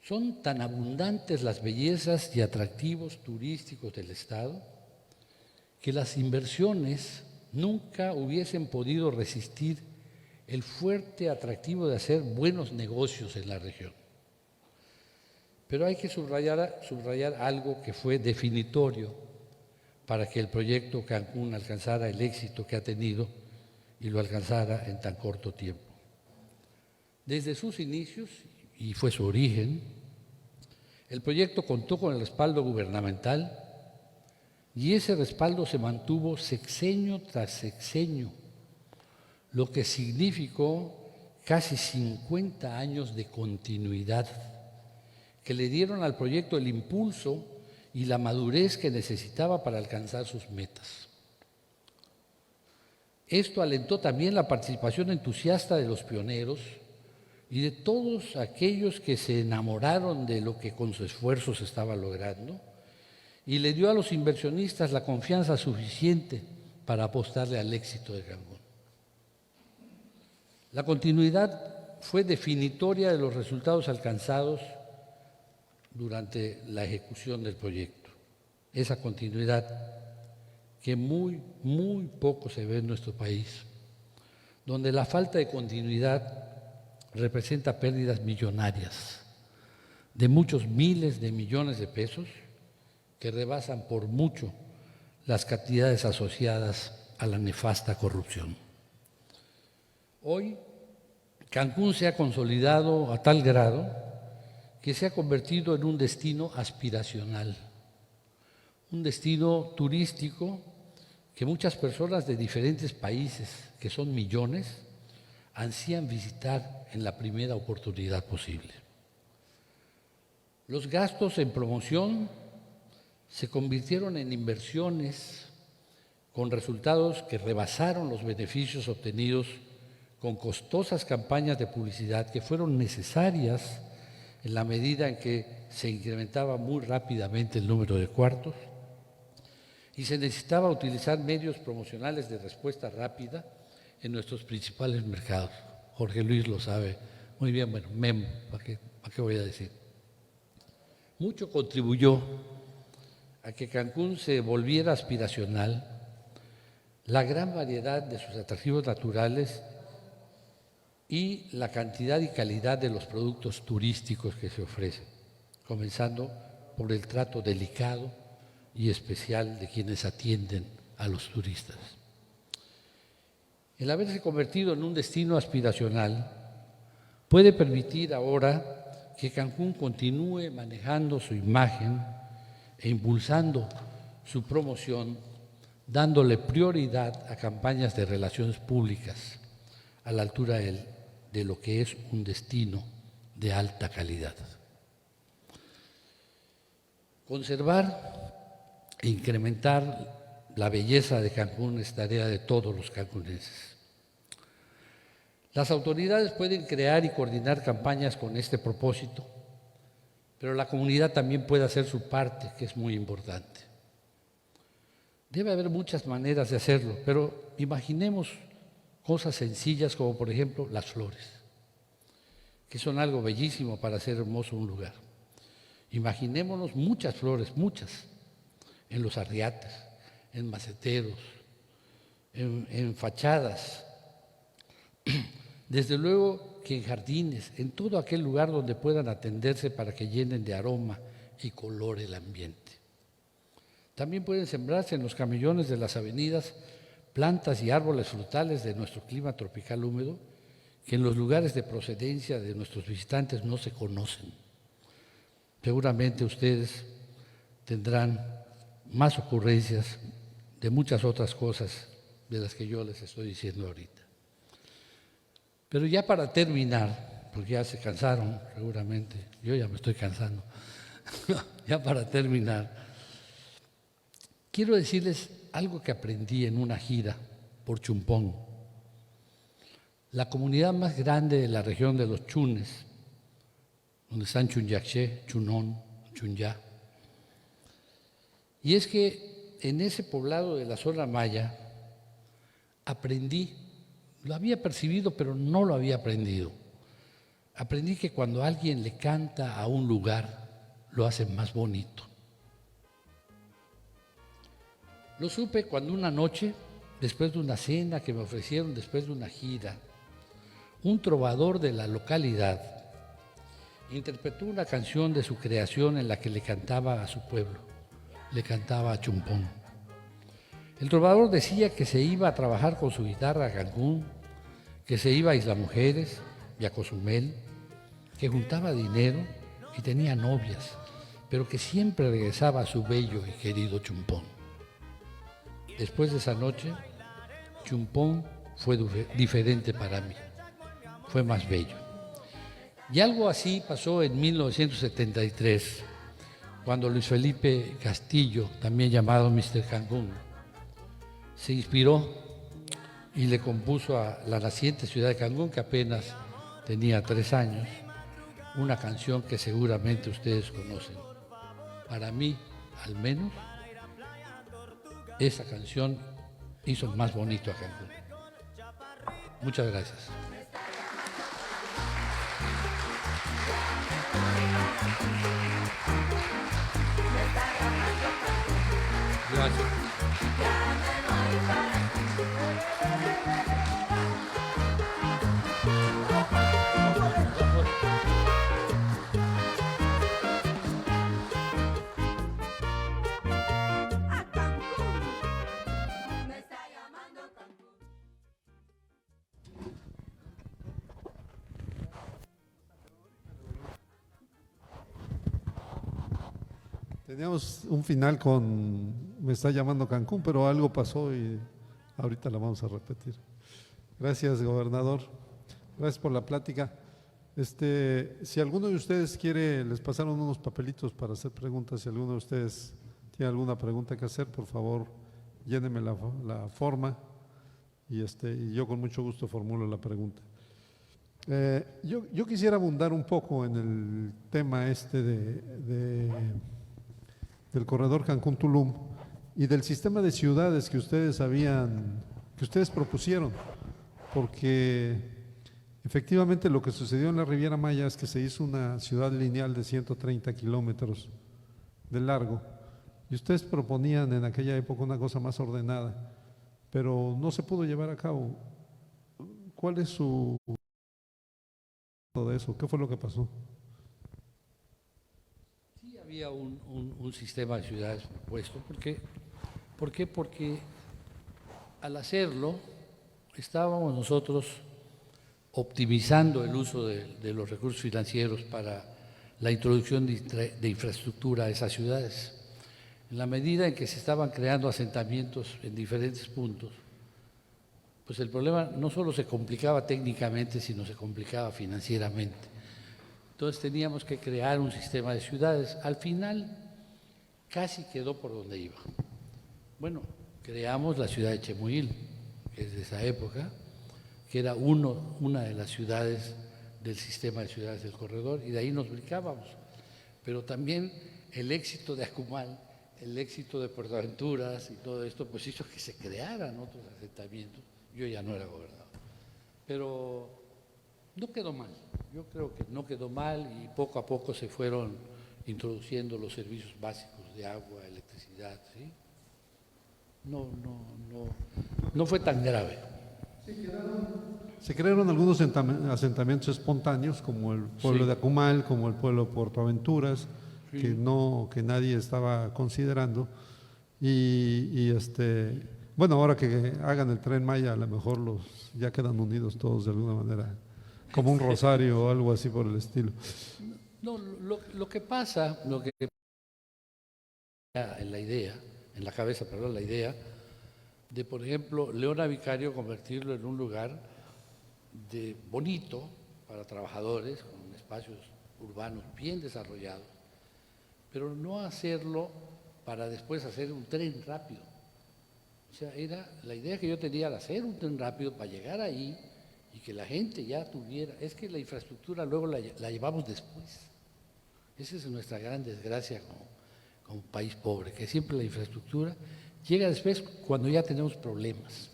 Son tan abundantes las bellezas y atractivos turísticos del Estado que las inversiones nunca hubiesen podido resistir el fuerte atractivo de hacer buenos negocios en la región. Pero hay que subrayar algo que fue definitorio para que el proyecto Cancún alcanzara el éxito que ha tenido y lo alcanzara en tan corto tiempo. Desde sus inicios, y fue su origen, el proyecto contó con el respaldo gubernamental y ese respaldo se mantuvo sexenio tras sexenio, lo que significó casi 50 años de continuidad que le dieron al proyecto el impulso y la madurez que necesitaba para alcanzar sus metas. Esto alentó también la participación entusiasta de los pioneros y de todos aquellos que se enamoraron de lo que con su esfuerzo se estaba logrando, y le dio a los inversionistas la confianza suficiente para apostarle al éxito de Cancún. La continuidad fue definitoria de los resultados alcanzados durante la ejecución del proyecto. Esa continuidad que muy poco se ve en nuestro país, donde la falta de continuidad representa pérdidas millonarias de muchos miles de millones de pesos que rebasan por mucho las cantidades asociadas a la nefasta corrupción. Hoy, Cancún se ha consolidado a tal grado que se ha convertido en un destino aspiracional, un destino turístico que muchas personas de diferentes países, que son millones, ansían visitar en la primera oportunidad posible. Los gastos en promoción se convirtieron en inversiones con resultados que rebasaron los beneficios obtenidos con costosas campañas de publicidad que fueron necesarias en la medida en que se incrementaba muy rápidamente el número de cuartos y se necesitaba utilizar medios promocionales de respuesta rápida en nuestros principales mercados. Jorge Luis lo sabe muy bien, bueno, Memo, ¿para qué voy a decir? Mucho contribuyó a que Cancún se volviera aspiracional, la gran variedad de sus atractivos naturales y la cantidad y calidad de los productos turísticos que se ofrecen, comenzando por el trato delicado y especial de quienes atienden a los turistas. El haberse convertido en un destino aspiracional puede permitir ahora que Cancún continúe manejando su imagen e impulsando su promoción, dándole prioridad a campañas de relaciones públicas a la altura de lo que es un destino de alta calidad. Conservar e incrementar la belleza de Cancún es tarea de todos los cancunenses. Las autoridades pueden crear y coordinar campañas con este propósito, pero la comunidad también puede hacer su parte, que es muy importante. Debe haber muchas maneras de hacerlo, pero imaginemos cosas sencillas como, por ejemplo, las flores, que son algo bellísimo para hacer hermoso un lugar. Imaginémonos muchas flores, muchas, en los arriates, en maceteros, en fachadas, desde luego que en jardines, en todo aquel lugar donde puedan atenderse para que llenen de aroma y color el ambiente. También pueden sembrarse en los camellones de las avenidas plantas y árboles frutales de nuestro clima tropical húmedo que en los lugares de procedencia de nuestros visitantes no se conocen. Seguramente ustedes tendrán más ocurrencias de muchas otras cosas de las que yo les estoy diciendo ahorita. Pero ya para terminar, porque ya se cansaron seguramente, yo ya me estoy cansando, ya para terminar, quiero decirles algo que aprendí en una gira por Chumpón, la comunidad más grande de la región de los Chunes, donde están Chunyaché, Chunón, Chunyá. Y es que en ese poblado de la zona maya aprendí, lo había percibido pero no lo había aprendido. Aprendí que cuando alguien le canta a un lugar, lo hace más bonito. Lo supe cuando una noche, después de una cena que me ofrecieron después de una gira, un trovador de la localidad interpretó una canción de su creación en la que le cantaba a su pueblo, le cantaba a Chumpón. El trovador decía que se iba a trabajar con su guitarra a Cancún, que se iba a Isla Mujeres y a Cozumel, que juntaba dinero y tenía novias, pero que siempre regresaba a su bello y querido Chumpón. Después de esa noche, Chumpón fue diferente para mí, fue más bello. Y algo así pasó en 1973, cuando Luis Felipe Castillo, también llamado Mr. Cancún, se inspiró y le compuso a la naciente ciudad de Cancún, que apenas tenía 3 años, una canción que seguramente ustedes conocen. Para mí, al menos, esa canción hizo más bonito a Cancún. Muchas gracias. Gracias. Teníamos un final con Me está llamando Cancún, pero algo pasó y ahorita la vamos a repetir. Gracias, gobernador. Gracias por la plática. Si alguno de ustedes quiere, les pasaron unos papelitos para hacer preguntas. Si alguno de ustedes tiene alguna pregunta que hacer, por favor, lléneme la forma y yo con mucho gusto formulo la pregunta. Yo quisiera abundar un poco en el tema del corredor Cancún-Tulum y del sistema de ciudades que ustedes propusieron, porque efectivamente lo que sucedió en la Riviera Maya es que se hizo una ciudad lineal de 130 kilómetros de largo y ustedes proponían en aquella época una cosa más ordenada, pero no se pudo llevar a cabo. ¿Cuál es su de eso? ¿Qué fue lo que pasó? Sí, había un sistema de ciudades propuesto. ¿Por qué? Porque al hacerlo estábamos nosotros optimizando el uso de los recursos financieros para la introducción de infraestructura a esas ciudades. En la medida en que se estaban creando asentamientos en diferentes puntos, pues el problema no solo se complicaba técnicamente, sino se complicaba financieramente. Entonces teníamos que crear un sistema de ciudades. Al final casi quedó por donde iba. Bueno, creamos la ciudad de Chemuil, que es de esa época, que era una de las ciudades del sistema de ciudades del corredor, y de ahí nos brincábamos. Pero también el éxito de Acumal, el éxito de Puerto Aventuras y todo esto, pues hizo que se crearan otros asentamientos. Yo ya no era gobernador, pero no quedó mal. Yo creo que no quedó mal y poco a poco se fueron introduciendo los servicios básicos de agua, electricidad, ¿sí? No fue tan grave. Se crearon algunos asentamientos espontáneos, como el pueblo de Acumal, como el pueblo de Puerto Aventuras, que nadie estaba considerando. Bueno, ahora que hagan el Tren Maya, a lo mejor ya quedan unidos todos de alguna manera, como un rosario o algo así por el estilo. No, lo que pasa en la cabeza, la idea de, por ejemplo, Leona Vicario convertirlo en un lugar bonito para trabajadores, con espacios urbanos bien desarrollados, pero no hacerlo para después hacer un tren rápido. O sea, la idea que yo tenía era hacer un tren rápido para llegar ahí y que la gente ya tuviera. Es que la infraestructura luego la llevamos después. Esa es nuestra gran desgracia como país pobre, que siempre la infraestructura llega después cuando ya tenemos problemas.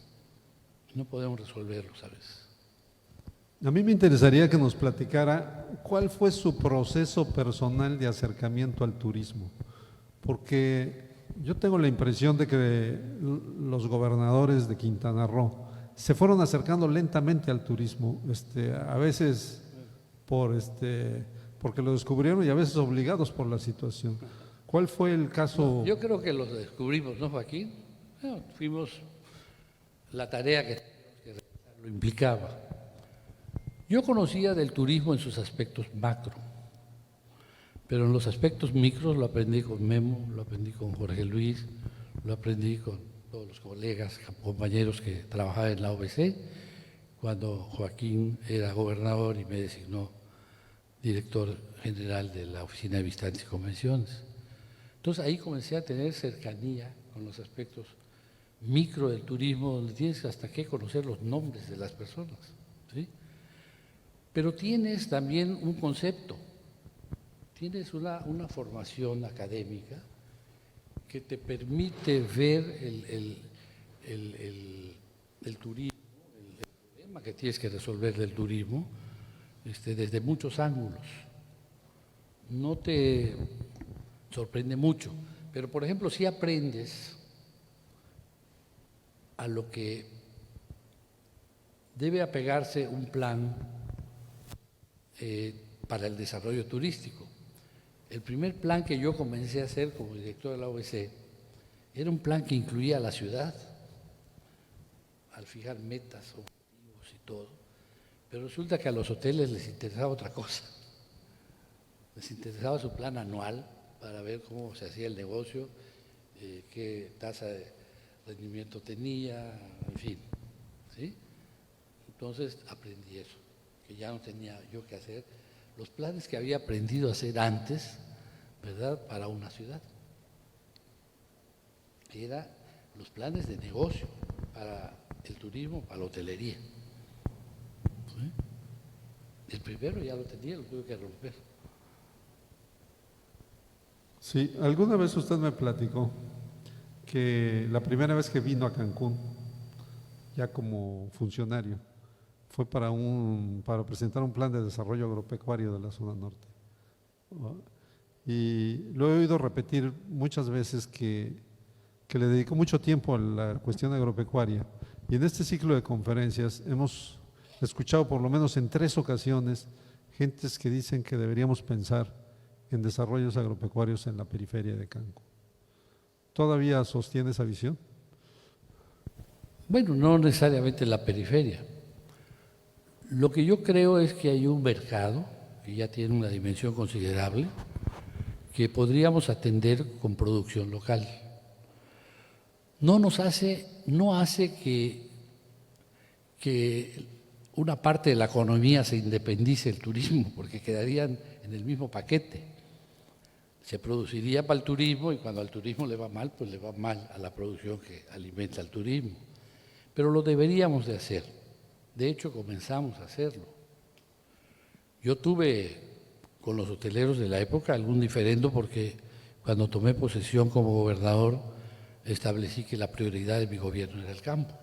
No podemos resolverlo, ¿sabes? A mí me interesaría que nos platicara cuál fue su proceso personal de acercamiento al turismo, porque yo tengo la impresión de que los gobernadores de Quintana Roo se fueron acercando lentamente al turismo, a veces porque lo descubrieron y a veces obligados por la situación. ¿Cuál fue el caso? Yo creo que lo descubrimos, ¿no, Joaquín? Bueno, fuimos la tarea que lo implicaba. Yo conocía del turismo en sus aspectos macro, pero en los aspectos micros lo aprendí con Memo, lo aprendí con Jorge Luis, lo aprendí con todos los colegas, compañeros que trabajaban en la OBC, cuando Joaquín era gobernador y me designó director general de la Oficina de Visitantes y Convenciones. Entonces ahí comencé a tener cercanía con los aspectos micro del turismo donde tienes hasta que conocer los nombres de las personas, ¿sí? Pero tienes también un concepto, tienes una formación académica que te permite ver el turismo, el problema que tienes que resolver del turismo desde muchos ángulos. No te sorprende mucho, pero por ejemplo si aprendes a lo que debe apegarse un plan para el desarrollo turístico. El primer plan que yo comencé a hacer como director de la OBC era un plan que incluía a la ciudad, al fijar metas, objetivos y todo, pero resulta que a los hoteles les interesaba otra cosa, les interesaba su plan anual para ver cómo se hacía el negocio, qué tasa de rendimiento tenía, en fin, ¿sí? Entonces aprendí eso, que ya no tenía yo que hacer los planes que había aprendido a hacer antes, ¿verdad?, para una ciudad. Eran los planes de negocio para el turismo, para la hotelería. ¿Sí? El primero ya lo tenía, lo tuve que romper. Sí, alguna vez usted me platicó que la primera vez que vino a Cancún, ya como funcionario, fue para presentar un plan de desarrollo agropecuario de la zona norte. Y lo he oído repetir muchas veces que le dedicó mucho tiempo a la cuestión agropecuaria. Y en este ciclo de conferencias hemos escuchado por lo menos en 3 ocasiones gentes que dicen que deberíamos pensar en desarrollos agropecuarios en la periferia de Cancún. ¿Todavía sostiene esa visión? Bueno, no necesariamente en la periferia. Lo que yo creo es que hay un mercado que ya tiene una dimensión considerable que podríamos atender con producción local. No hace que una parte de la economía se independice del turismo, porque quedarían en el mismo paquete. Se produciría para el turismo y cuando al turismo le va mal, pues le va mal a la producción que alimenta al turismo. Pero lo deberíamos de hacer. De hecho, comenzamos a hacerlo. Yo tuve con los hoteleros de la época algún diferendo porque cuando tomé posesión como gobernador establecí que la prioridad de mi gobierno era el campo.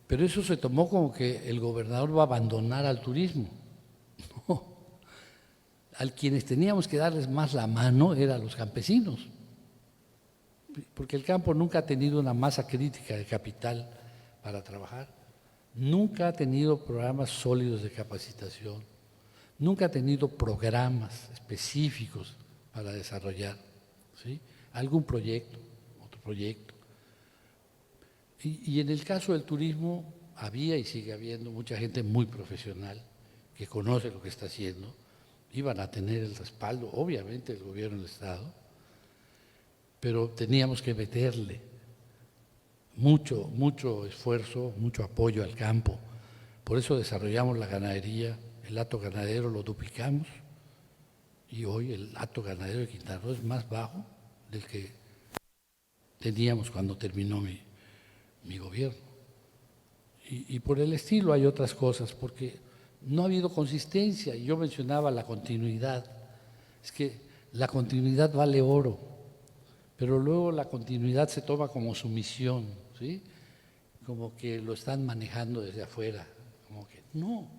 Pero eso se tomó como que el gobernador va a abandonar al turismo. No. A quienes teníamos que darles más la mano eran los campesinos, porque el campo nunca ha tenido una masa crítica de capital para trabajar, nunca ha tenido programas sólidos de capacitación, nunca ha tenido programas específicos para desarrollar, ¿sí?, algún proyecto, otro proyecto. Y en el caso del turismo había y sigue habiendo mucha gente muy profesional que conoce lo que está haciendo, iban a tener el respaldo, obviamente, del gobierno del Estado, pero teníamos que meterle mucho esfuerzo, mucho apoyo al campo. Por eso desarrollamos la ganadería, el hato ganadero lo duplicamos y hoy el hato ganadero de Quintana Roo es más bajo del que teníamos cuando terminó mi gobierno. Y por el estilo hay otras cosas, porque no ha habido consistencia. Y yo mencionaba la continuidad. Es que la continuidad vale oro, pero luego la continuidad se toma como sumisión, ¿sí?, como que lo están manejando desde afuera, como que no.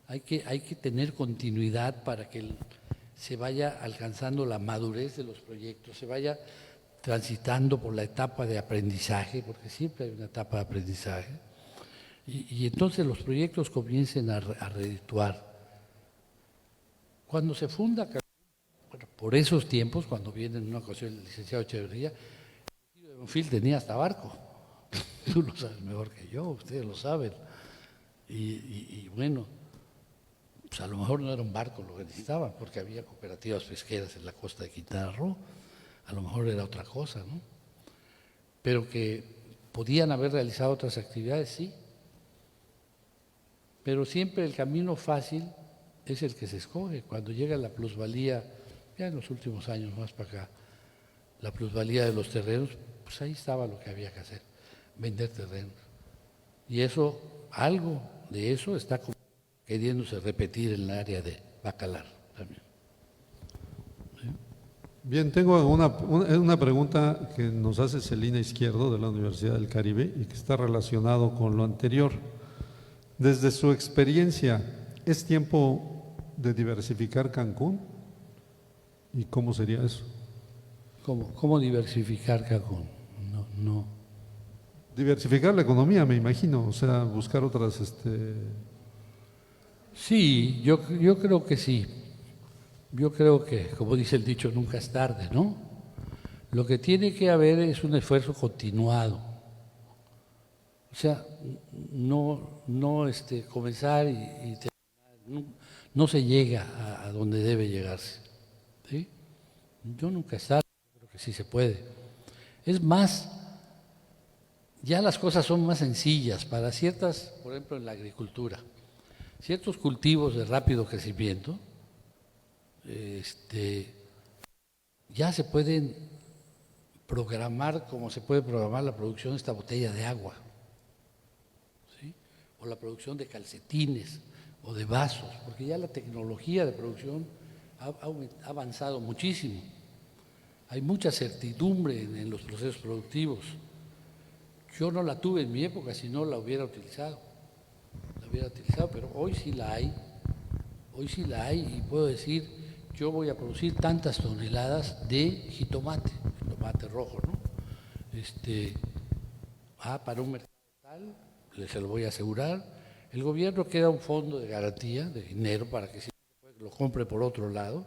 Hay que tener continuidad para que se vaya alcanzando la madurez de los proyectos, se vaya transitando por la etapa de aprendizaje, porque siempre hay una etapa de aprendizaje, y entonces los proyectos comiencen a redituar. Cuando se funda, bueno, por esos tiempos, cuando viene en una ocasión el licenciado Echeverría, el Bonfil tenía hasta barco. Tú lo sabes mejor que yo, ustedes lo saben. Y bueno, pues a lo mejor no era un barco lo que necesitaban, porque había cooperativas pesqueras en la costa de Quintana Roo, a lo mejor era otra cosa, ¿no? Pero que podían haber realizado otras actividades, sí. Pero siempre el camino fácil es el que se escoge. Cuando llega la plusvalía, ya en los últimos años más para acá, la plusvalía de los terrenos, pues ahí estaba lo que había que hacer, vender terrenos. Y eso, algo de eso está queriéndose repetir en el área de Bacalar también. Bien, tengo una pregunta que nos hace Celina Izquierdo de la Universidad del Caribe y que está relacionado con lo anterior. Desde su experiencia, ¿es tiempo de diversificar Cancún? ¿Y cómo sería eso? ¿Cómo diversificar Cancún? No. Diversificar la economía, me imagino, o sea, buscar otras… Sí, yo creo que sí. Yo creo que, como dice el dicho, nunca es tarde, ¿no? Lo que tiene que haber es un esfuerzo continuado. O sea, no comenzar y terminar, no se llega a donde debe llegarse. ¿Sí? Yo nunca es tarde, creo que sí se puede. Es más, ya las cosas son más sencillas para ciertas, por ejemplo, en la agricultura, ciertos cultivos de rápido crecimiento, ya se pueden programar como se puede programar la producción de esta botella de agua, ¿sí? O la producción de calcetines o de vasos, porque ya la tecnología de producción ha avanzado muchísimo. Hay mucha certidumbre en los procesos productivos. Yo no la tuve en mi época, si no la hubiera utilizado. Pero hoy sí la hay. Hoy sí la hay y puedo decir, yo voy a producir tantas toneladas de jitomate rojo, ¿no? Para un mercado tal, se lo voy a asegurar. El gobierno queda un fondo de garantía de dinero para que si lo compre por otro lado,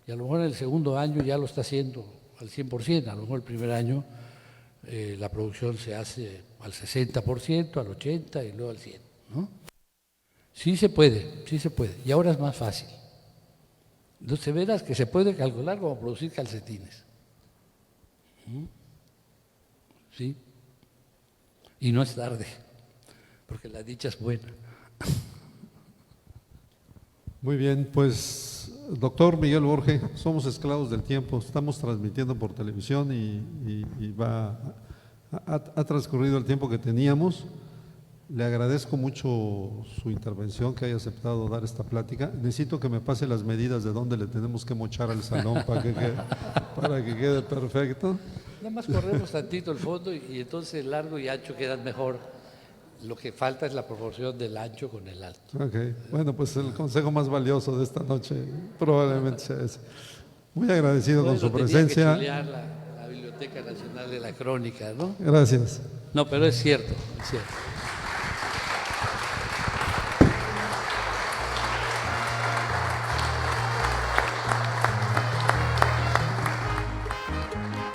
y a lo mejor en el segundo año ya lo está haciendo al 100%, a lo mejor el primer año la producción se hace al 60%, al 80% y luego al 100%, ¿no? Sí se puede, y ahora es más fácil. Entonces verás que se puede calcular como producir calcetines. ¿Sí? Y no es tarde, porque la dicha es buena. Muy bien, pues doctor Miguel Borge, somos esclavos del tiempo, estamos transmitiendo por televisión y ha transcurrido el tiempo que teníamos. Le agradezco mucho su intervención, que haya aceptado dar esta plática. Necesito que me pase las medidas de dónde le tenemos que mochar al salón para que quede perfecto. Nada más corremos tantito el fondo y entonces el largo y ancho quedan mejor. Lo que falta es la proporción del ancho con el alto. Ok, bueno, pues el consejo más valioso de esta noche probablemente sea ese. Muy agradecido con su presencia. Que chulear la Biblioteca Nacional de la Crónica, ¿no? Gracias. No, pero es cierto, es cierto.